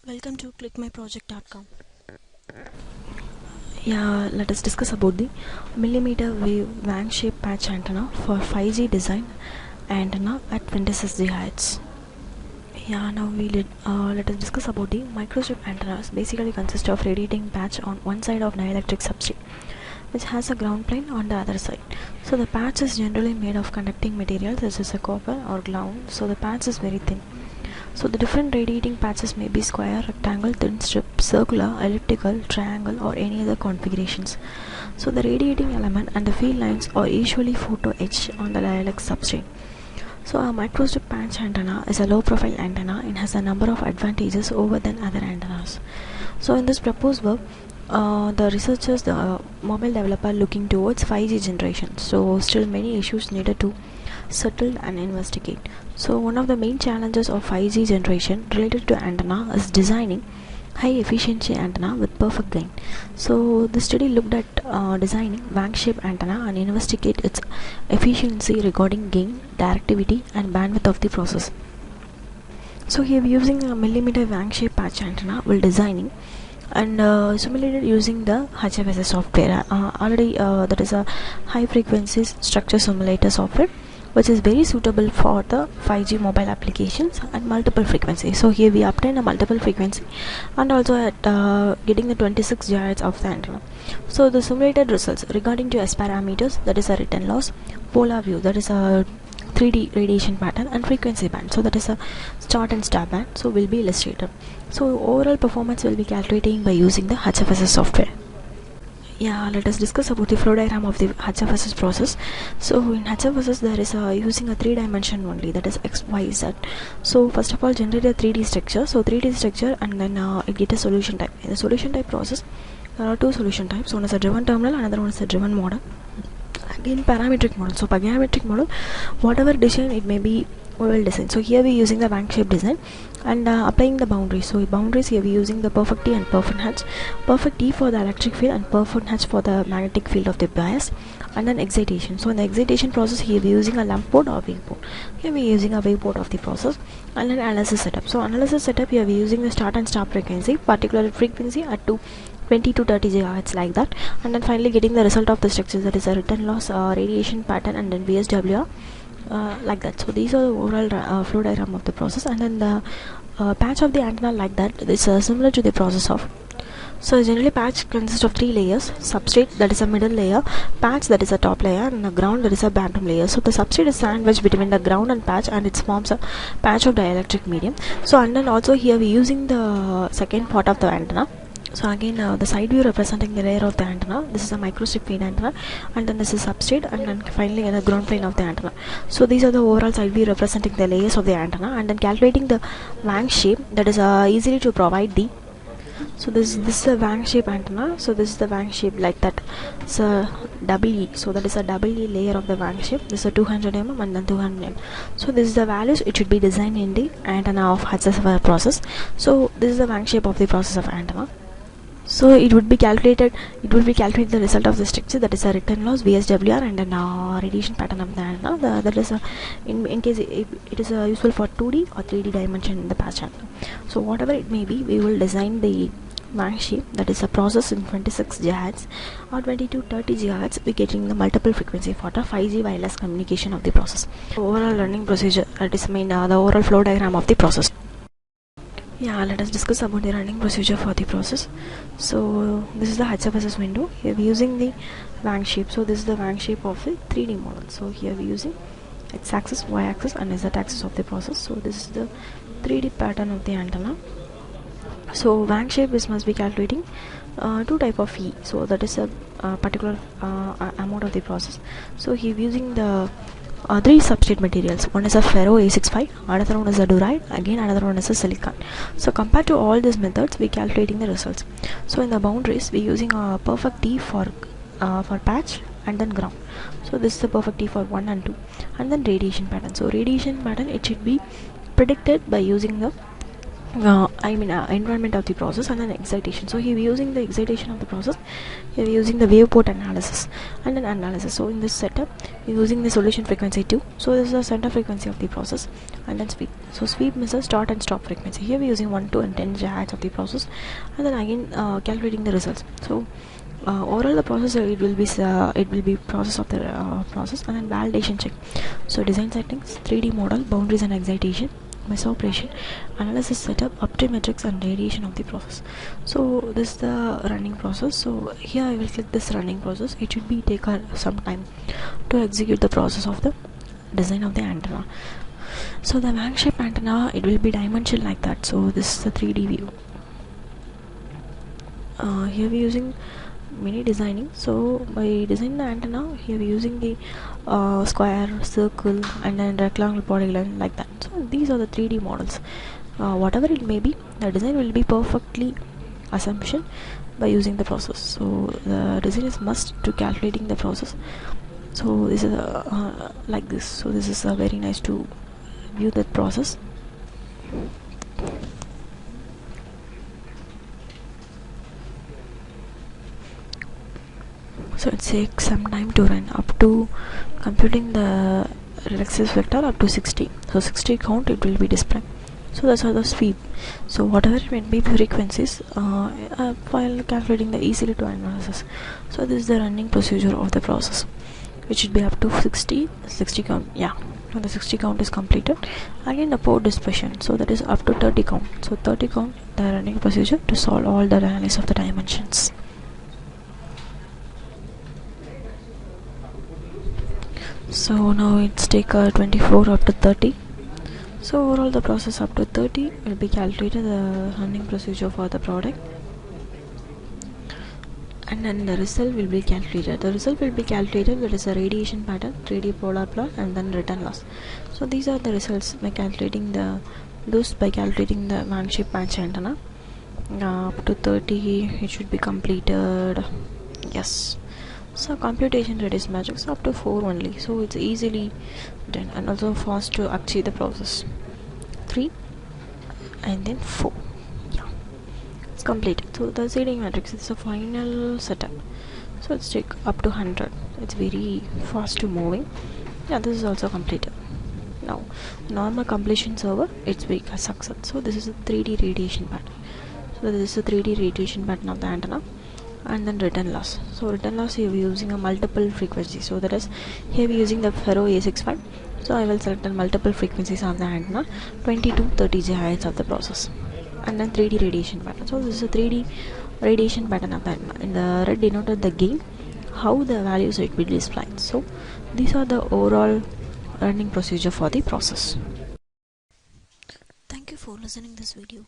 Welcome to clickmyproject.com. Yeah, let us discuss about the millimeter wave Wang-shaped patch antenna for 5G design antenna at 26 GHz. Yeah, now let us discuss about the microstrip antennas. Basically, consist of radiating patch on one side of dielectric substrate, which has a ground plane on the other side. So the patch is generally made of conducting material such as a copper or ground. So the patch is very thin. So the different radiating patches may be square, rectangle, thin strip, circular, elliptical, triangle, or any other configurations. So the radiating element and the field lines are usually photo etched on the dielectric substrate. So a microstrip patch antenna is a low profile antenna and has a number of advantages over than other antennas. So in this proposed work, the mobile developer looking towards 5G generation. So still many issues needed to settle and investigate. So one of the main challenges of 5G generation related to antenna is designing high efficiency antenna with perfect gain. So the study looked at designing Wang-shaped antenna and investigate its efficiency regarding gain, directivity and bandwidth of the process. So here using a millimeter Wang-shaped patch antenna while designing and simulated using the HFSS software. That is a high frequencies structure simulator software, which is very suitable for the 5G mobile applications and multiple frequencies. So here we obtain a multiple frequency and also at getting the 26 GHz of the antenna. So the simulated results regarding to S parameters, that is a return loss, polar view, that is a 3D radiation pattern, and frequency band, so that is a start and stop band, so will be illustrated. So overall performance will be calculating by using the HFSS software. Yeah, let us discuss about the flow diagram of the HFSS process. So in HFSS there is using a 3-dimension only, that is X, Y, Z. So first of all generate a 3D structure. So 3D structure and then it get a solution type. In the solution type process there are two solution types. One is a driven terminal, another one is a driven model. Again parametric model. So parametric model, whatever design it may be, we will design. So here we are using the Wang-shaped design and applying the boundaries. So boundaries here we are using the perfect T and perfect H. Perfect T for the electric field and perfect H for the magnetic field of the bias, and then excitation. So in the excitation process here we are using a lump port or wave port. Here we are using a wave port of the process, and then analysis setup. So analysis setup here we are using the start and stop frequency, particular frequency at 20 to 30 GHz like that, and then finally getting the result of the structures, that is a return loss, radiation pattern, and then VSWR like that. So these are the overall flow diagram of the process, and then the patch of the antenna like that is similar to the process of. So generally patch consists of 3 layers: substrate, that is a middle layer; patch, that is a top layer; and a ground, that is a bottom layer. So the substrate is sandwiched between the ground and patch, and it forms a patch of dielectric medium. So and then also here we using the second part of the antenna. So again the side view representing the layer of the antenna. This is a microstrip feed antenna, and then this is substrate, and then finally the ground plane of the antenna. So these are the overall side view representing the layers of the antenna, and then calculating the Wang shape, that is easily to provide the. So this is a Wang shape antenna. So this is the Wang shape like that. It's a double E. So that is a double E layer of the Wang shape. This is a 200 mm and then 200 mm. So this is the values it should be designed in the antenna of HFSS process. So this is the Wang shape of the process of antenna. So it would be calculated the result of the structure, that is a return loss, VSWR, and then radiation pattern of the antenna. That is in case it is useful for 2D or 3D dimension in the patch antenna. So whatever it may be, we will design the Wang shape, that is a process in 26 GHz or 20 to 30 GHz. We getting the multiple frequency for the 5G wireless communication of the process. Overall running procedure, that is the overall flow diagram of the process. Yeah, let us discuss about the running procedure for the process. So this is the HFSS window. Here we are using the Wang shape. So this is the Wang shape of the 3D model. So here we are using x-axis, y-axis, and z-axis of the process. So this is the 3D pattern of the antenna. So Wang shape must be calculating two type of E. So that is a particular amount of the process. So here we are using the 3 substrate materials. One is a ferro A65, another one is a durite, again another one is a silicon. So compared to all these methods, we calculating the results. So in the boundaries, we using a perfect T for patch and then ground. So this is the perfect T for 1 and 2, and then radiation pattern. So radiation pattern, it should be predicted by using the environment of the process, and then excitation. So here we're using the excitation of the process, here we're using the waveport analysis and then analysis. So in this setup we're using the solution frequency 2, so this is the center frequency of the process, and then sweep. So sweep means a start and stop frequency. Here we're using 1, 2 and 10 GHz of the process, and then again calculating the results. So overall the process it will be process of the process, and then validation check. So design settings, 3D model, boundaries and excitation, meso operation, analysis setup, optometrics and radiation of the process. So this is the running process. So here I will click this running process. It should be take some time to execute the process of the design of the antenna. So the Wang-shaped antenna, it will be dimensional like that. So this is the 3D view. Here we're using mini designing. So by designing the antenna, here we're using the square, circle and then rectangle, polygon like that. So these are the 3D models. Whatever it may be, the design will be perfectly assumption by using the process. So the design is must to calculating the process. So this is like this. So this is very nice to view that process. So it takes some time to run up to computing the axis vector up to 60. So 60 count it will be displayed. So that's how the sweep. So whatever it may be frequencies while calculating the easily to analysis. So this is the running procedure of the process, which should be up to 60 count. Yeah, when the 60 count is completed, again the port dispersion. So that is up to 30 count. So 30 count the running procedure to solve all the analysis of the dimensions. So now it's take 24 up to 30. So overall the process up to 30 will be calculated, the running procedure for the product, and then the result will be calculated. The result will be calculated, that is a radiation pattern, 3D polar plot and then return loss. So these are the results by calculating the Wang-shaped patch antenna. Up to 30 it should be completed. Yes. So computation reduce magic up to 4 only, so it's easily done and also fast to achieve the process. 3 and then 4. Yeah, it's completed. So the seeding matrix is the final setup. So it's take up to 100. It's very fast to moving. Yeah, this is also completed. Now normal completion server, it's big a success. So this is a 3D radiation pattern. So this is a 3D radiation pattern of the antenna. And then return loss. So return loss here we are using a multiple frequency. So that is here we are using the Ferro A65. So I will select the multiple frequencies of the antenna, 20 to 30 GHz of the process, and then 3D radiation pattern. So this is a 3D radiation pattern of the antenna. In the red denoted the gain, how the values it will be displayed. So these are the overall running procedure for the process. Thank you for listening this video.